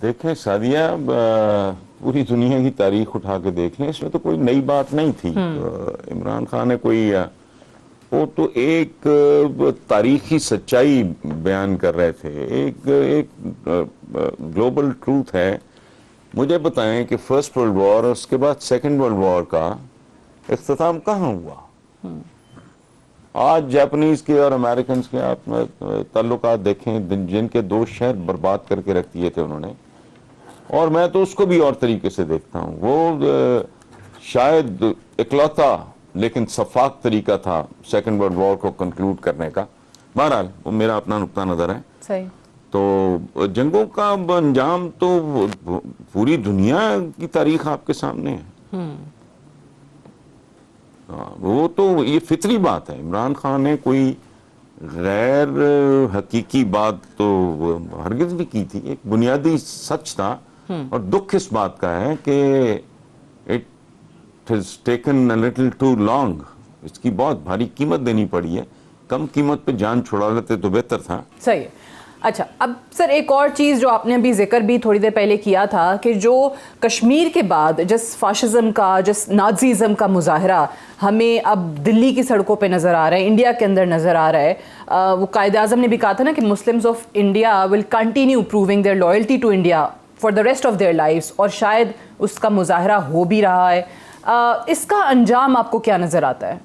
دیکھیں سعدیہ، پوری دنیا کی تاریخ اٹھا کے دیکھ لیں، اس میں تو کوئی نئی بات نہیں تھی. عمران خان نے کوئی وہ تو ایک تاریخی سچائی بیان کر رہے تھے، ایک گلوبل ٹروتھ ہے. مجھے بتائیں کہ فرسٹ ورلڈ وار اور اس کے بعد سیکنڈ ورلڈ وار کا اختتام کہاں ہوا؟ آج جاپنیز کے اور امریکنز کے آپ تعلقات دیکھیں، جن کے 2 شہر برباد کر کے رکھ دیے تھے انہوں نے. اور میں تو اس کو بھی اور طریقے سے دیکھتا ہوں. وہ شاید اکلوتا لیکن شفاف طریقہ تھا سیکنڈ ورلڈ وار کو کنکلوڈ کرنے کا. بہرحال وہ میرا اپنا نقطہ نظر ہے. صحیح. تو جنگوں کا انجام تو پوری دنیا کی تاریخ آپ کے سامنے ہے. وہ تو یہ فطری بات ہے. عمران خان نے کوئی غیر حقیقی بات تو ہرگز بھی کی تھی. ایک بنیادی سچ تھا. اور دکھ اس بات کا ہے کہ it has taken a little too long. اس کی بہت بھاری قیمت دینی پڑی ہے. کم قیمت پہ جان چھڑا لیتے تو بہتر تھا. صحیح ہے. اچھا، اب سر ایک اور چیز جو آپ نے ابھی ذکر بھی تھوڑی دیر پہلے کیا تھا کہ جو کشمیر کے بعد جس فاشزم کا، جس نازیزم کا مظاہرہ ہمیں اب دلی کی سڑکوں پہ نظر آ رہا ہے، انڈیا کے اندر نظر آ رہا ہے، وہ قائد اعظم نے بھی کہا تھا نا کہ Muslims of India will continue proving their loyalty to India for the rest of their lives, اور شاید اس کا مظاہرہ ہو بھی رہا ہے. اس کا انجام آپ کو کیا نظر آتا ہے؟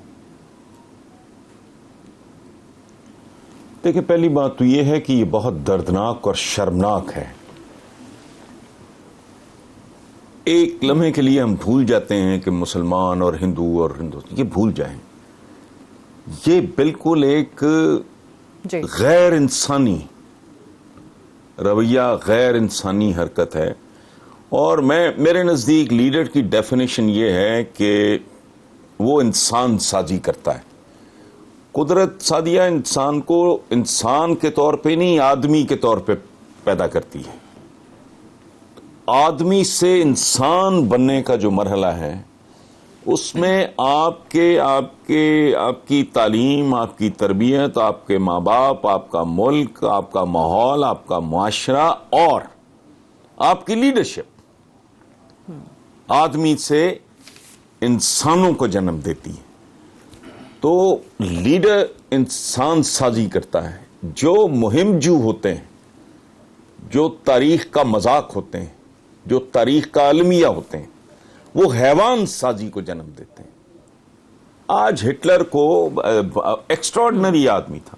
دیکھیں، پہلی بات تو یہ ہے کہ یہ بہت دردناک اور شرمناک ہے. ایک لمحے کے لیے ہم بھول جاتے ہیں کہ مسلمان اور ہندو یہ بھول جائیں. یہ بالکل ایک غیر انسانی رویہ، غیر انسانی حرکت ہے. اور میرے نزدیک لیڈر کی ڈیفینیشن یہ ہے کہ وہ انسان سازی کرتا ہے. قدرت سعدیہ انسان کو انسان کے طور پہ نہیں، آدمی کے طور پہ پیدا کرتی ہے. آدمی سے انسان بننے کا جو مرحلہ ہے، اس میں آپ کی تعلیم، آپ کی تربیت، آپ کے ماں باپ، آپ کا ملک، آپ کا ماحول، آپ کا معاشرہ اور آپ کی لیڈرشپ آدمی سے انسانوں کو جنم دیتی ہے. تو لیڈر انسان سازی کرتا ہے. جو مہم جو ہوتے ہیں، جو تاریخ کا مذاق ہوتے ہیں، جو تاریخ کا المیہ ہوتے ہیں، وہ حیوان سازی کو جنم دیتے ہیں. آج ہٹلر کو ایکسٹراڈنری آدمی تھا.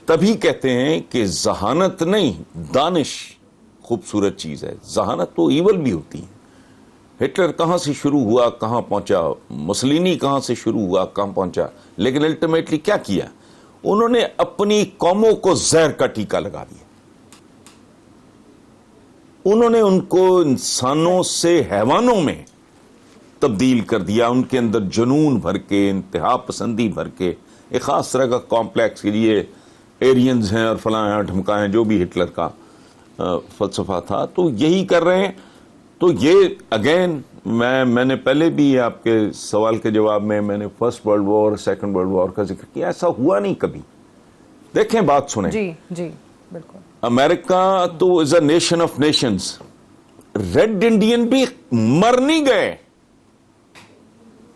تبھی کہتے ہیں کہ ذہانت نہیں، دانش خوبصورت چیز ہے. ذہانت تو ایول بھی ہوتی ہے. ہٹلر کہاں سے شروع ہوا، کہاں پہنچا، مسولینی کہاں سے شروع ہوا، کہاں پہنچا، لیکن الٹیمیٹلی کیا کیا؟ انہوں نے اپنی قوموں کو زہر کا ٹیکہ لگا دیا. انہوں نے ان کو انسانوں سے حیوانوں میں تبدیل کر دیا. ان کے اندر جنون بھر کے، انتہا پسندی بھر کے، ایک خاص طرح کا کمپلیکس کے لیے ایرینز ہیں اور فلاں ہیں ڈھمکا ہیں، جو بھی ہٹلر کا فلسفہ تھا. تو یہی کر رہے ہیں. تو یہ اگین میں نے پہلے بھی آپ کے سوال کے جواب میں نے first world war, second world war کا ذکر کیا. ایسا ہوا نہیں کبھی. دیکھیں، بات سنیں. جی بالکل. امریکہ تو is a nation of nations. Red Indian بھی مر نہیں گئے،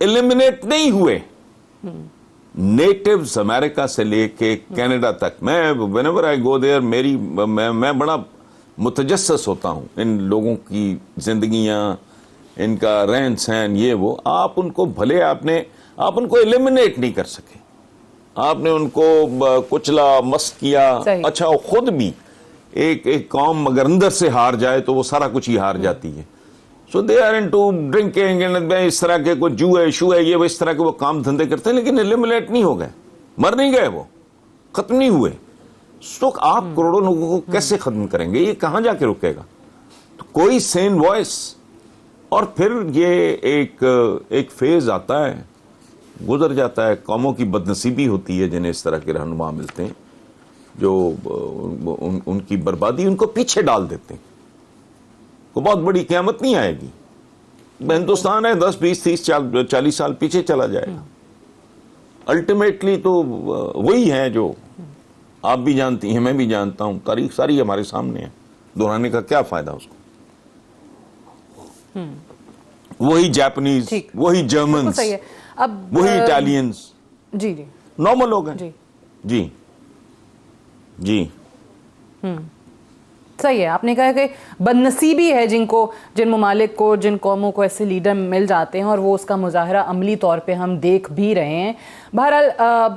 ایلیمنیٹ نہیں ہوئے. نیٹیوز امریکہ سے لے کے کینیڈا تک، میں whenever I go there میں بڑا متجسس ہوتا ہوں ان لوگوں کی زندگیاں، ان کا رہن سہن، یہ وہ. آپ ان کو بھلے آپ ان کو ایلیمنیٹ نہیں کر سکے. آپ نے ان کو کچلا، مست کیا. اچھا، وہ خود بھی ایک قوم اگر اندر سے ہار جائے تو وہ سارا کچھ ہی ہار جاتی ہے. سو دے آر انٹو ڈرنکنگ، اس طرح کے کوئی جوئے شو ہے، یہ اس طرح کے وہ کام دھندے کرتے ہیں، لیکن ایلیمنیٹ نہیں ہو گئے، مر نہیں گئے، وہ ختم نہیں ہوئے. تو آپ کروڑوں لوگوں کو کیسے ختم کریں گے؟ یہ کہاں جا کے رکے گا؟ تو کوئی سین وائس. اور پھر یہ ایک فیز آتا ہے، گزر جاتا ہے. قوموں کی بدنصیبی ہوتی ہے جنہیں اس طرح کے رہنما ملتے ہیں، جو ان کی بربادی ان کو پیچھے ڈال دیتے ہیں. کوئی بہت بڑی قیامت نہیں آئے گی. ہندوستان ہے 10 20 30 40 سال پیچھے چلا جائے گا. الٹیمیٹلی تو وہی ہے جو آپ بھی جانتی ہیں، میں بھی جانتا ہوں. تاریخ ساری ہمارے سامنے ہے. दोहराने का क्या फायदा उसको? वही जापानीज, ठीक। वही बिल्कुल जर्मन्स, सही है। अब वही इटालियंस, जी जी नॉर्मल लोग हैं। जी जी जी सही है। आपने कहा कि बदनसीबी है जिन ममालिक को, जिन कौमों को ऐसे लीडर मिल जाते हैं और वो उसका मुजाहरा अमली तौर पे हम देख भी रहे हैं। बहरहाल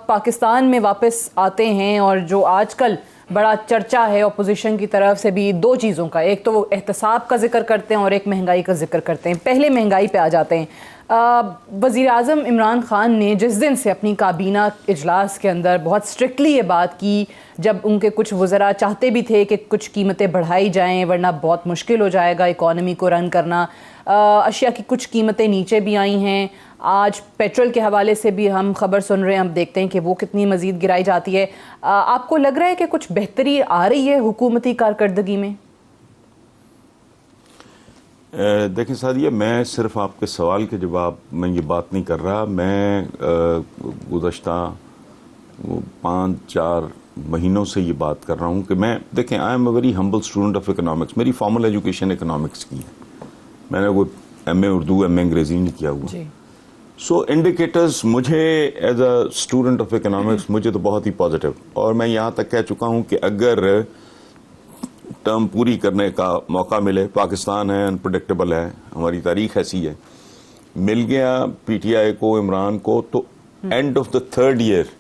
पाकिस्तान में वापस आते हैं और जो आजकल बड़ा चर्चा है अपोजिशन की तरफ से भी, दो चीज़ों का, एक तो वो एहतसाब का जिक्र करते हैं और एक महंगाई का जिक्र करते हैं। पहले महंगाई पे आ जाते हैं। वज़ीर आज़म इमरान ख़ान ने जिस दिन से अपनी काबीना इजलास के अंदर बहुत स्ट्रिक्टली ये बात की, जब उनके कुछ वज़रा चाहते भी थे कि कुछ कीमतें बढ़ाई जाएं वरना बहुत मुश्किल हो जाएगा इकॉनमी को रन करना, अशिया की कुछ कीमतें नीचे भी आई हैं। आज पेट्रोल के हवाले से भी हम खबर सुन रहे हैं, हम देखते हैं कि वो कितनी मज़ीद गिराई जाती है। आपको लग रहा है कि कुछ बेहतरी आ रही है हुकूमती कारकर्दगी में? देखिए सादिया, मैं सिर्फ आपके सवाल के जवाब में ये बात नहीं कर रहा। मैं गुज़श्ता 5-4 महीनों से ये बात कर रहा हूँ कि मैं, देखें, I am a very humble student of economics. मेरी फॉर्मल एजुकेशन इकोनॉमिक्स की है। मैंने कोई एमए उर्दू, एमए अंग्रेजी नहीं किया हुआ। सो इंडिकेटर्स मुझे as a student of economics मुझे तो बहुत ही पॉजिटिव, और मैं यहाँ तक कह चुका हूँ कि अगर टर्म पूरी करने का मौका मिले, पाकिस्तान है, अनप्रेडिक्टेबल है, हमारी तारीख ऐसी है, मिल गया पीटीआई को, इमरान को, तो end of the 3rd year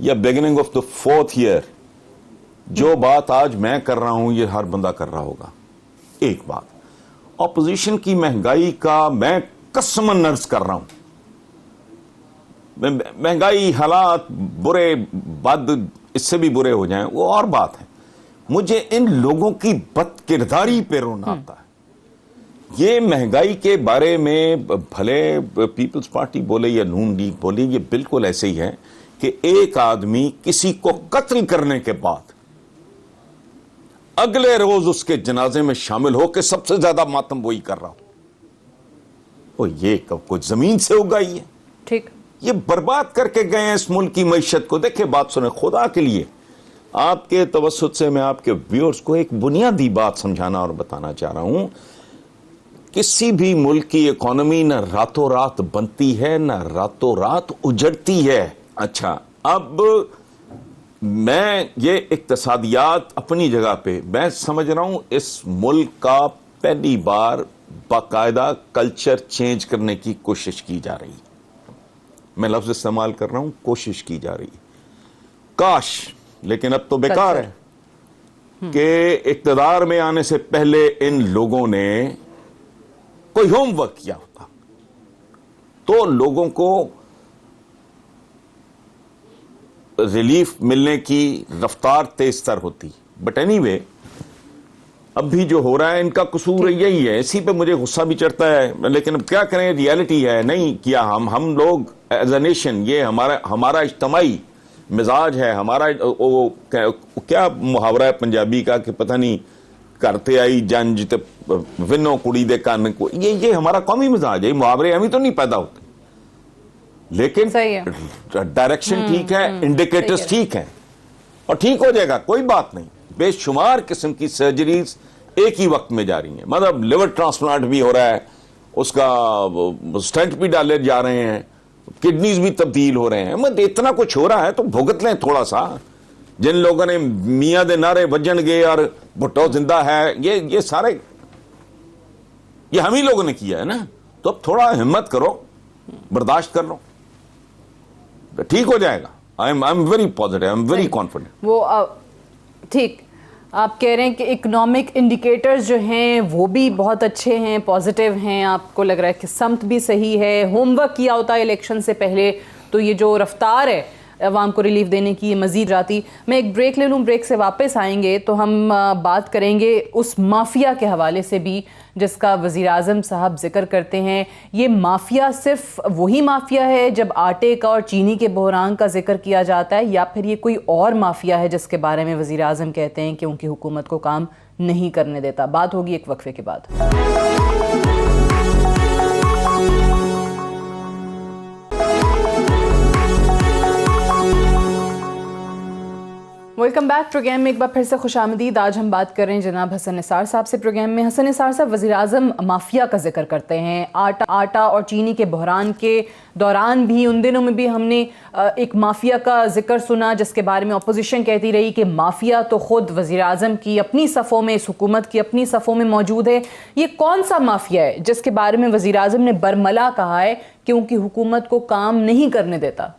या beginning of the 4th year जो बात आज मैं कर रहा हूं ये हर बंदा कर रहा होगा। एक बात, ऑपोजिशन की महंगाई का मैं कसमन नर्स कर रहा हूं। महंगाई, हालात बुरे, बद इससे भी बुरे हो जाएं वो और बात है। मुझे इन लोगों की बदकिरदारी पे रोना आता है। ये महंगाई के बारे में भले पीपल्स पार्टी बोले या नून लीग बोले, ये बिल्कुल ऐसे ही है कि एक आदमी किसी को कत्ल करने के बाद अगले रोज उसके जनाजे में शामिल हो के सबसे ज्यादा मातम वही कर रहा हो। ये कब कुछ जमीन से उगाई है? ठीक, ये बर्बाद करके गए हैं इस मुल्क की मईशत को। देखिए, बात सुने, खुदा के लिए आपके तवस्सुत से मैं आपके व्यूअर्स को एक बुनियादी बात समझाना और बताना चाह रहा हूं। किसी भी मुल्क की इकोनॉमी न रातों रात बनती है, न रातों रात उजड़ती है। अच्छा, अब मैं ये इक्तिसादियात अपनी जगह पे मैं समझ रहा हूं, इस मुल्क का पहली बार बाकायदा कल्चर चेंज करने की कोशिश की जा रही। मैं लफ्ज इस्तेमाल कर रहा हूं, कोशिश की जा रही। काश, लेकिन अब तो बेकार है कि इक्तदार में आने से पहले इन लोगों ने कोई होमवर्क किया होता तो लोगों को रिलीफ मिलने की रफ्तार तेज तर होती। बट एनीवे, अब भी जो हो रहा है इनका कसूर यही है। इसी पे मुझे गुस्सा भी चढ़ता है, लेकिन अब क्या करें, रियलिटी है। नहीं किया हम लोग एज अ नेशन, ये हमारा इज्तमाई मिजाज है। हमारा वो क्या मुहावरा है पंजाबी का कि पता नहीं करते आई जंज ते विनो कुड़ी दे कान को, ये हमारा कौमी मिजाज है। मुहावरे हम ही तो नहीं पैदा होते, लेकिन डायरेक्शन ठीक है, इंडिकेटर्स ठीक है, और ठीक हो जाएगा, कोई बात नहीं। बेशुमार किस्म की सर्जरीज एक ही वक्त में जा रही हैं। मतलब लिवर ट्रांसप्लांट भी हो रहा है, उसका स्टेंट भी डाले जा रहे हैं, किडनीज भी तब्दील हो रहे हैं। मतलब इतना कुछ हो रहा है तो भुगत लें थोड़ा सा। जिन लोगों ने मियां दे नारे वजन गए और भुट्टो जिंदा है, ये सारे ये हम ही लोगों ने किया है ना। तो अब थोड़ा हिम्मत करो, बर्दाश्त कर लो, ठीक हो जाएगा। I am very positive, I am very confident. वो ठीक, आप कह रहे हैं कि इकोनॉमिक इंडिकेटर्स जो हैं वो भी बहुत अच्छे हैं, पॉजिटिव हैं। आपको लग रहा है कि समत भी सही है, होमवर्क किया होता है इलेक्शन से पहले, तो ये जो रफ्तार है अवाम को रिलीफ देने की, ये मज़ीद जाती। मैं एक ब्रेक ले लूँ, ब्रेक से वापस आएंगे तो हम बात करेंगे उस माफिया के हवाले से भी जिसका वज़ीर आज़म साहब जिक्र करते हैं। ये माफिया सिर्फ वही माफिया है जब आटे का और चीनी के बहरान का जिक्र किया जाता है, या फिर ये कोई और माफिया है जिसके बारे में वज़ीर आज़म कहते हैं कि उनकी हुकूमत को काम नहीं करने देता? बात होगी एक वक्फे के बाद। वेलकम बैक प्रोग्राम में एक बार फिर से खुश आमदीद। आज हम बात कर रहे हैं जनाब हसन निसार साहब से। प्रोग्राम में हसन निसार साहब वज़ीर-ए-आज़म माफिया का जिक्र करते हैं। आटा और चीनी के बहरान के दौरान भी, उन दिनों में भी हमने एक माफिया का जिक्र सुना, जिसके बारे में अपोजिशन कहती रही कि माफिया तो खुद वज़ीर-ए-आज़म की अपनी सफ़ों में, इस हुकूमत की अपनी सफ़ों में मौजूद है। ये कौन सा माफिया है जिसके बारे में वज़ीर-ए-आज़म ने बरमला कहा है कि उनकी हुकूमत को काम नहीं करने देता?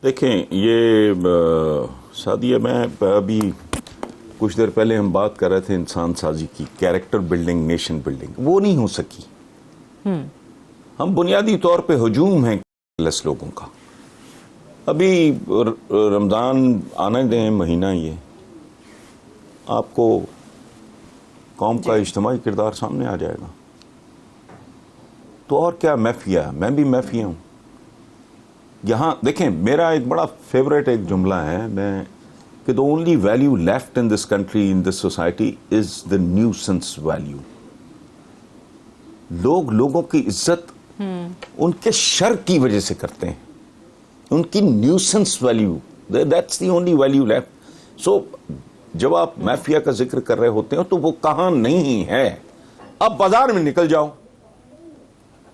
देखें, ये सादिया, मैं अभी कुछ देर पहले हम बात कर रहे थे इंसान साजी की, कैरेक्टर बिल्डिंग, नेशन बिल्डिंग, वो नहीं हो सकी। हम बुनियादी तौर पे हजूम हैं लेस लोगों का। अभी रमज़ान आने दें, महीना ये, आपको कौम का इज्तिमाई किरदार सामने आ जाएगा। तो और क्या मैफिया, मैं भी मैफिया हूँ। यहाँ देखें, मेरा एक बड़ा फेवरेट एक जुमला है मैं कि the only value left in this country, in this society is the nuisance value. लोग लोगों की इज्जत उनके शर की वजह से करते हैं, उनकी nuisance value, that's the only value left. So जब आप माफिया का जिक्र कर रहे होते हो तो वो कहां नहीं है। अब बाजार में निकल जाओ,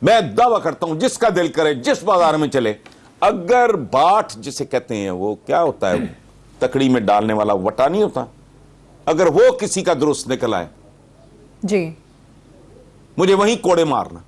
मैं दावा करता हूं जिसका दिल करे जिस बाजार में चले, अगर बाट जिसे कहते हैं, वो क्या होता है, वो तकड़ी में डालने वाला वटा नहीं होता, अगर वो किसी का दुरुस्त निकल आए जी, मुझे वहीं कोड़े मारना।